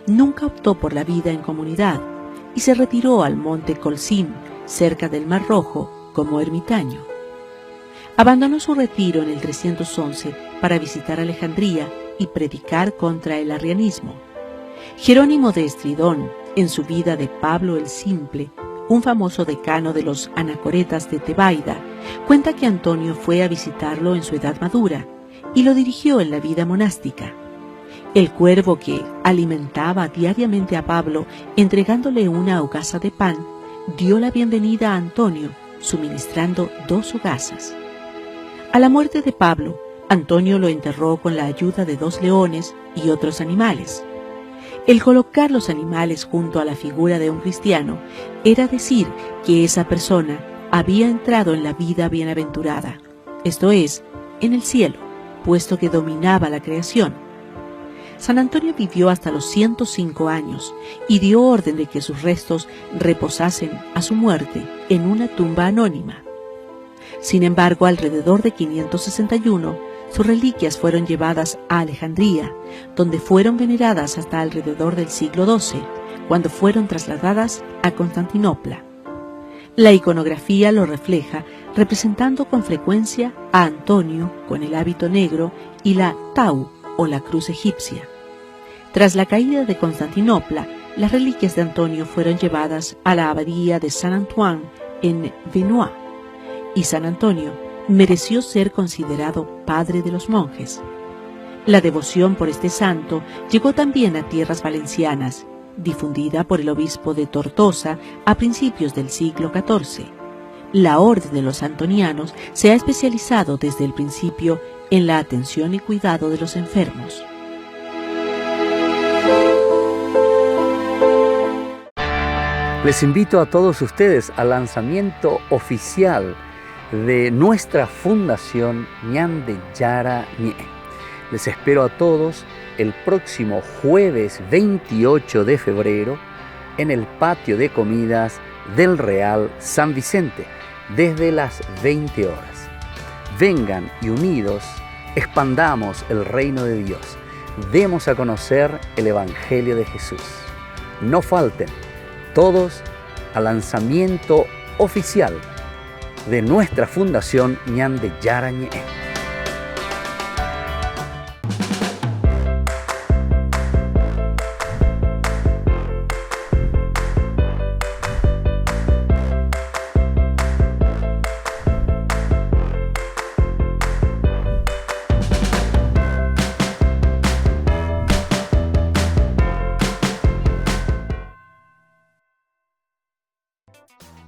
nunca optó por la vida en comunidad y se retiró al monte Colzim, cerca del Mar Rojo, como ermitaño. Abandonó su retiro en el 311 para visitar Alejandría y predicar contra el arrianismo. Jerónimo de Estridón, en su vida de Pablo el Simple, un famoso decano de los anacoretas de Tebaida, cuenta que Antonio fue a visitarlo en su edad madura y lo dirigió en la vida monástica. El cuervo que alimentaba diariamente a Pablo, entregándole una hogaza de pan, dio la bienvenida a Antonio, suministrando 2 hogazas. A la muerte de Pablo, Antonio lo enterró con la ayuda de 2 leones y otros animales. El colocar los animales junto a la figura de un cristiano era decir que esa persona había entrado en la vida bienaventurada, esto es, en el cielo, puesto que dominaba la creación. San Antonio vivió hasta los 105 años y dio orden de que sus restos reposasen a su muerte en una tumba anónima. Sin embargo, alrededor de 561, sus reliquias fueron llevadas a Alejandría, donde fueron veneradas hasta alrededor del siglo XII, cuando fueron trasladadas a Constantinopla. La iconografía lo refleja, representando con frecuencia a Antonio con el hábito negro y la tau o la cruz egipcia. Tras la caída de Constantinopla, las reliquias de Antonio fueron llevadas a la abadía de Saint-Antoine en Venois, y San Antonio mereció ser considerado padre de los monjes. La devoción por este santo llegó también a tierras valencianas, difundida por el obispo de Tortosa a principios del siglo XIV. La Orden de los Antonianos se ha especializado desde el principio en la atención y cuidado de los enfermos. Les invito a todos ustedes al lanzamiento oficial de nuestra fundación Ñande Yara Ñe. Les espero a todos el próximo jueves 28 de febrero en el patio de comidas del Real San Vicente desde las 20 horas. Vengan y unidos expandamos el reino de Dios. Demos a conocer el Evangelio de Jesús. No falten todos al lanzamiento oficial de nuestra fundación Ñande Yara Ñe.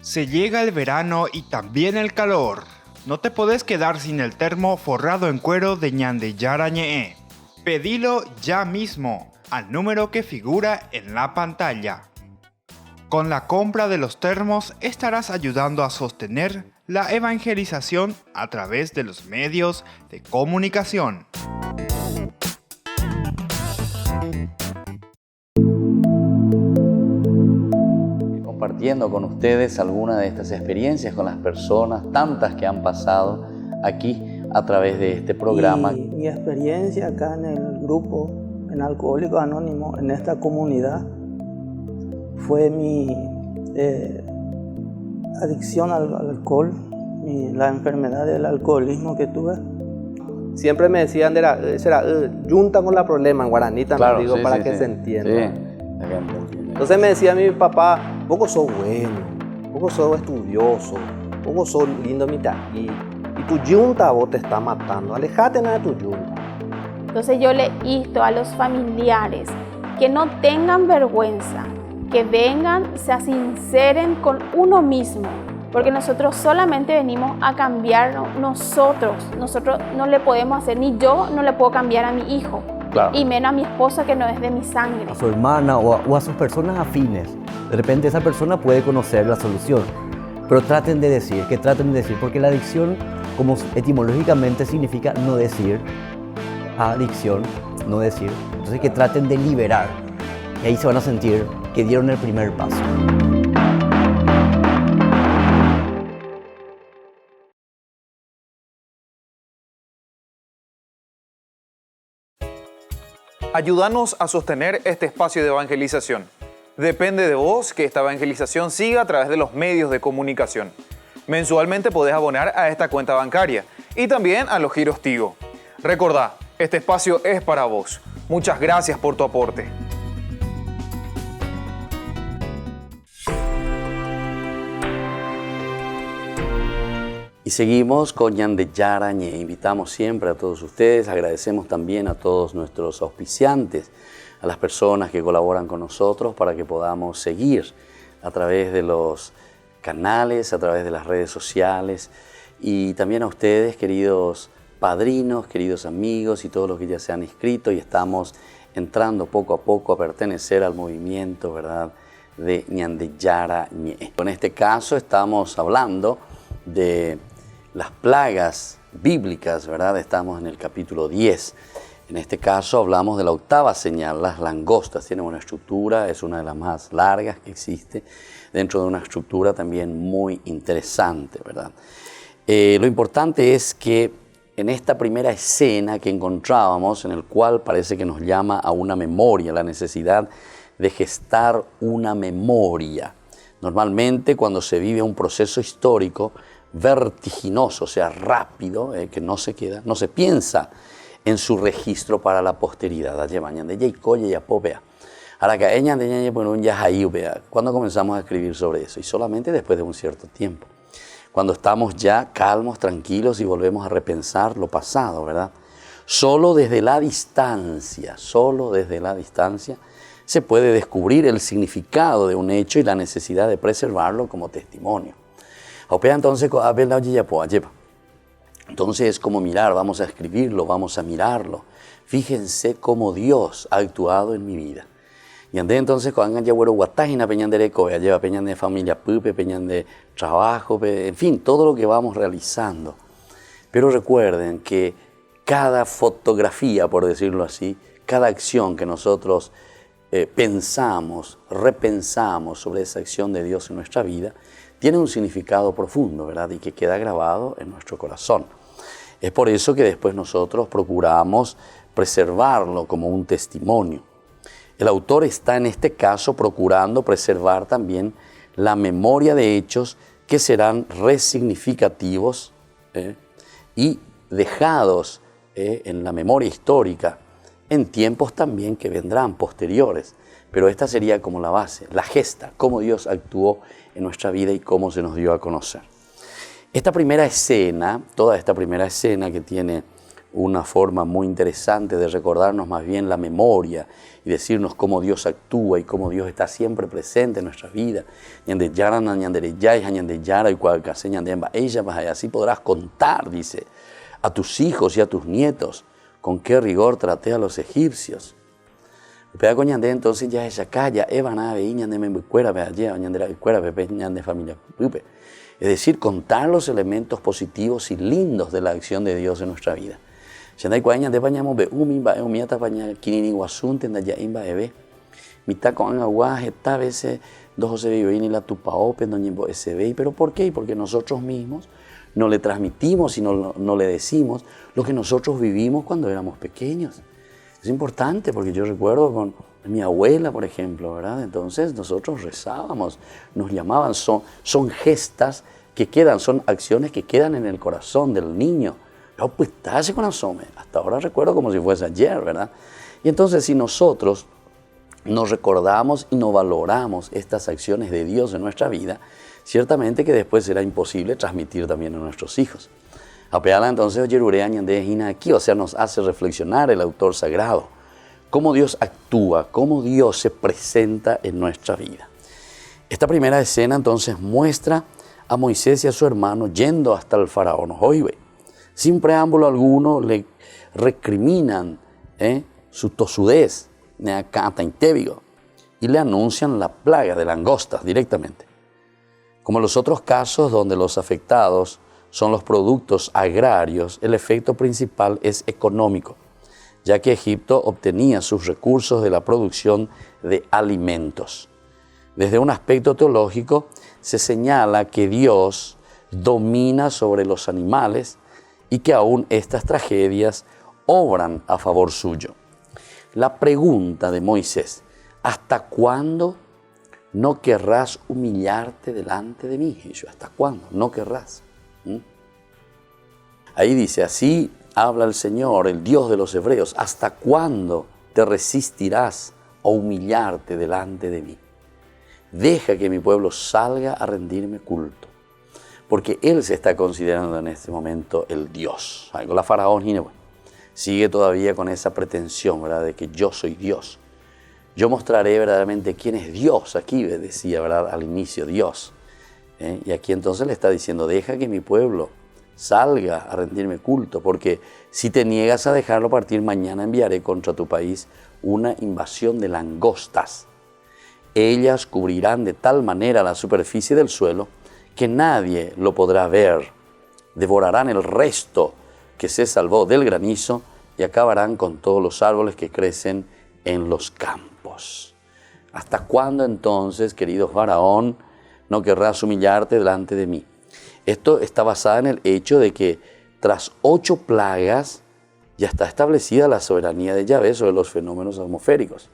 Se llega el verano y también el calor. No te podés quedar sin el termo forrado en cuero de Ñande Yara Ñe. Pedilo ya mismo al número que figura en la pantalla. Con la compra de los termos estarás ayudando a sostener la evangelización a través de los medios de comunicación. Compartiendo con ustedes algunas de estas experiencias con las personas, tantas que han pasado aquí a través de este programa. Y mi experiencia acá en el grupo, en Alcohólicos Anónimos, en esta comunidad, fue mi adicción al alcohol, la enfermedad del alcoholismo que tuve. Siempre me decían, junta con la problema en guaraní también, claro, digo, sí, para sí, que sí. se entienda. Sí. Entonces me decía mi papá, vos sos bueno, vos sos estudioso, vos sos lindo mitad y tu yunta vos te está matando, alejate nada de tu yunta. Entonces yo le insto a los familiares que no tengan vergüenza, que vengan, se sinceren con uno mismo, porque nosotros solamente venimos a cambiarnos nosotros no le podemos hacer, ni yo no le puedo cambiar a mi hijo. Claro. Y menos a mi esposa que no es de mi sangre. A su hermana o a sus personas afines. De repente esa persona puede conocer la solución. Pero traten de decir, porque la adicción, como etimológicamente significa no decir, adicción, no decir. Entonces que traten de liberar. Y ahí se van a sentir que dieron el primer paso. Ayúdanos a sostener este espacio de evangelización. Depende de vos que esta evangelización siga a través de los medios de comunicación. Mensualmente podés abonar a esta cuenta bancaria y también a los giros Tigo. Recordá, este espacio es para vos. Muchas gracias por tu aporte. Y seguimos con Ñande Yara Ñe. Invitamos siempre a todos ustedes, agradecemos también a todos nuestros auspiciantes, a las personas que colaboran con nosotros para que podamos seguir a través de los canales, a través de las redes sociales, y también a ustedes, queridos padrinos, queridos amigos y todos los que ya se han inscrito y estamos entrando poco a poco a pertenecer al movimiento, ¿verdad?, de Ñande Yara Ñe. En este caso estamos hablando de las plagas bíblicas, ¿verdad? Estamos en el capítulo 10. En este caso hablamos de la octava señal, las langostas. Tienen una estructura, es una de las más largas que existe, dentro de una estructura también muy interesante, ¿verdad? Lo importante es que en esta primera escena que encontrábamos, en el cual parece que nos llama a una memoria, la necesidad de gestar una memoria. Normalmente cuando se vive un proceso histórico vertiginoso, o sea, rápido, que no se queda, no se piensa en su registro para la posteridad. ¿Cuándo comenzamos a escribir sobre eso? Y solamente después de un cierto tiempo. Cuando estamos ya calmos, tranquilos y volvemos a repensar lo pasado, ¿verdad? Solo desde la distancia, se puede descubrir el significado de un hecho y la necesidad de preservarlo como testimonio. Entonces es como mirar, vamos a escribirlo, vamos a mirarlo. Fíjense cómo Dios ha actuado en mi vida. Y entonces cuando ya bueno guatajina peñan de eco, lleva peñan de familia pupe, peñan de trabajo, en fin, todo lo que vamos realizando. Pero recuerden que cada fotografía, por decirlo así, cada acción que nosotros pensamos, repensamos sobre esa acción de Dios en nuestra vida, tiene un significado profundo, ¿verdad? Y que queda grabado en nuestro corazón. Es por eso que después nosotros procuramos preservarlo como un testimonio. El autor está en este caso procurando preservar también la memoria de hechos que serán resignificativos y dejados en la memoria histórica en tiempos también que vendrán posteriores. Pero esta sería como la base, la gesta, cómo Dios actuó en nuestra vida y cómo se nos dio a conocer. Esta primera escena, toda esta primera escena que tiene una forma muy interesante de recordarnos más bien la memoria y decirnos cómo Dios actúa y cómo Dios está siempre presente en nuestra vida. Así podrás contar, dice, a tus hijos y a tus nietos con qué rigor traté a los egipcios. Entonces ya es acá, ya es decir, contar los elementos positivos y lindos de la acción de Dios en nuestra vida. ¿Pero por qué? Porque nosotros mismos no le transmitimos y no le decimos lo que nosotros vivimos cuando éramos pequeños. Es importante porque yo recuerdo con mi abuela, por ejemplo, ¿verdad? Entonces nosotros rezábamos, nos llamaban, son gestas que quedan, son acciones que quedan en el corazón del niño. Pues está con asome. Hasta ahora recuerdo como si fuese ayer, ¿verdad? Y entonces si nosotros nos recordamos y no valoramos estas acciones de Dios en nuestra vida, ciertamente que después será imposible transmitir también a nuestros hijos. Apeala entonces aquí, o sea, nos hace reflexionar el autor sagrado, cómo Dios actúa, cómo Dios se presenta en nuestra vida. Esta primera escena entonces muestra a Moisés y a su hermano yendo hasta el faraón Joibe. Sin preámbulo alguno le recriminan su tosudez y le anuncian la plaga de langostas directamente. Como en los otros casos donde los afectados son los productos agrarios, el efecto principal es económico, ya que Egipto obtenía sus recursos de la producción de alimentos. Desde un aspecto teológico, se señala que Dios domina sobre los animales y que aún estas tragedias obran a favor suyo. la pregunta de Moisés: ¿hasta cuándo no querrás humillarte delante de mí? Y yo, ¿hasta cuándo no querrás? Ahí dice, así habla el Señor, el Dios de los hebreos: ¿hasta cuándo te resistirás a humillarte delante de mí? Deja que mi pueblo salga a rendirme culto. Porque él se está considerando en este momento el Dios. La faraón sigue todavía con esa pretensión, ¿verdad?, de que yo soy Dios. Yo mostraré verdaderamente quién es Dios. Aquí decía, ¿verdad?, al inicio, Dios. Y aquí entonces le está diciendo, deja que mi pueblo salga a rendirme culto, porque si te niegas a dejarlo partir, mañana enviaré contra tu país una invasión de langostas. Ellas cubrirán de tal manera la superficie del suelo que nadie lo podrá ver. Devorarán el resto que se salvó del granizo y acabarán con todos los árboles que crecen en los campos. ¿Hasta cuándo entonces, querido faraón, no querrás humillarte delante de mí? Esto está basado en el hecho de que tras 8 plagas ya está establecida la soberanía de Yahvé sobre los fenómenos atmosféricos.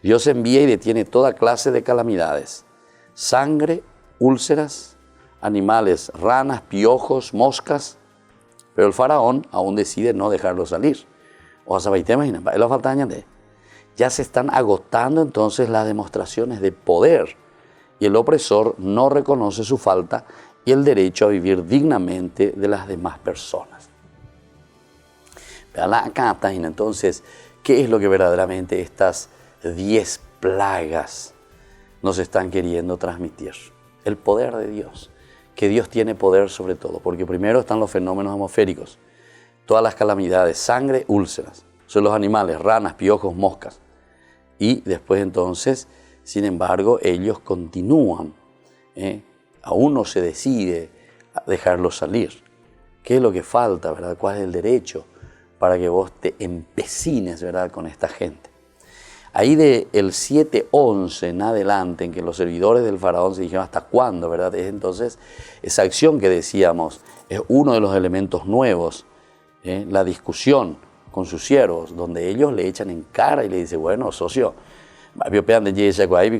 Dios envía y detiene toda clase de calamidades: sangre, úlceras, animales, ranas, piojos, moscas. Pero el faraón aún decide no dejarlo salir. Ya se están agotando entonces las demostraciones de poder y el opresor no reconoce su falta y el derecho a vivir dignamente de las demás personas. Entonces, ¿qué es lo que verdaderamente estas 10 plagas nos están queriendo transmitir? El poder de Dios, que Dios tiene poder sobre todo, porque primero están los fenómenos atmosféricos, todas las calamidades, sangre, úlceras, son los animales, ranas, piojos, moscas. Y después entonces, sin embargo, ellos continúan, aún no se decide a dejarlos salir. ¿Qué es lo que falta, verdad? ¿Cuál es el derecho para que vos te empecines, verdad, con esta gente? Ahí del 7:11 en adelante, en que los servidores del faraón se dijeron, ¿hasta cuándo, verdad? Es entonces esa acción que decíamos, es uno de los elementos nuevos, la discusión con sus siervos, donde ellos le echan en cara y le dicen, bueno, socio,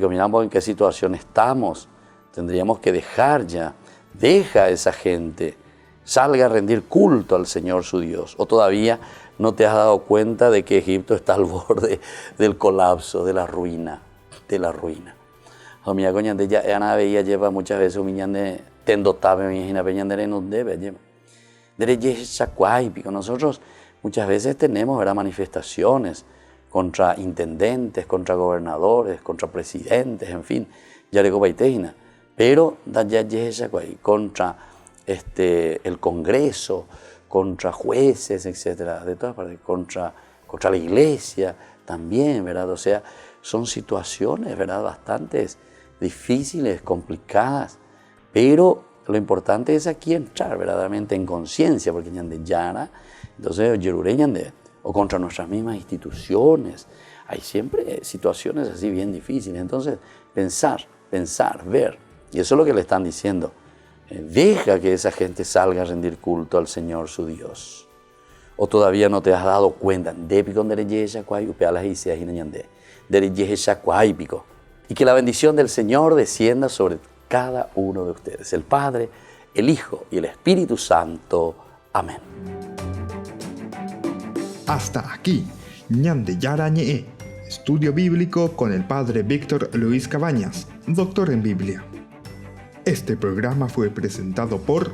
miramos en qué situación estamos, tendríamos que dejar ya, deja a esa gente, salga a rendir culto al Señor su Dios, o todavía no te has dado cuenta de que Egipto está al borde del colapso, de la ruina, ella lleva muchas veces nosotros muchas veces tenemos, ¿verdad?, manifestaciones contra intendentes, contra gobernadores, contra presidentes, en fin, pero contra el Congreso, contra jueces, etcétera, de todas partes, contra la iglesia también, ¿verdad? O sea, son situaciones, ¿verdad?, bastante difíciles, complicadas, pero lo importante es aquí entrar verdaderamente en conciencia, porque entonces o contra nuestras mismas instituciones, hay siempre situaciones así bien difíciles. Entonces, pensar, ver, y eso es lo que le están diciendo. Deja que esa gente salga a rendir culto al Señor su Dios. O todavía no te has dado cuenta. Y que la bendición del Señor descienda sobre cada uno de ustedes. El Padre, el Hijo y el Espíritu Santo. Amén. Hasta aquí, Ñande Yara Ñe, estudio bíblico con el Padre Víctor Luis Cabañas, doctor en Biblia. Este programa fue presentado por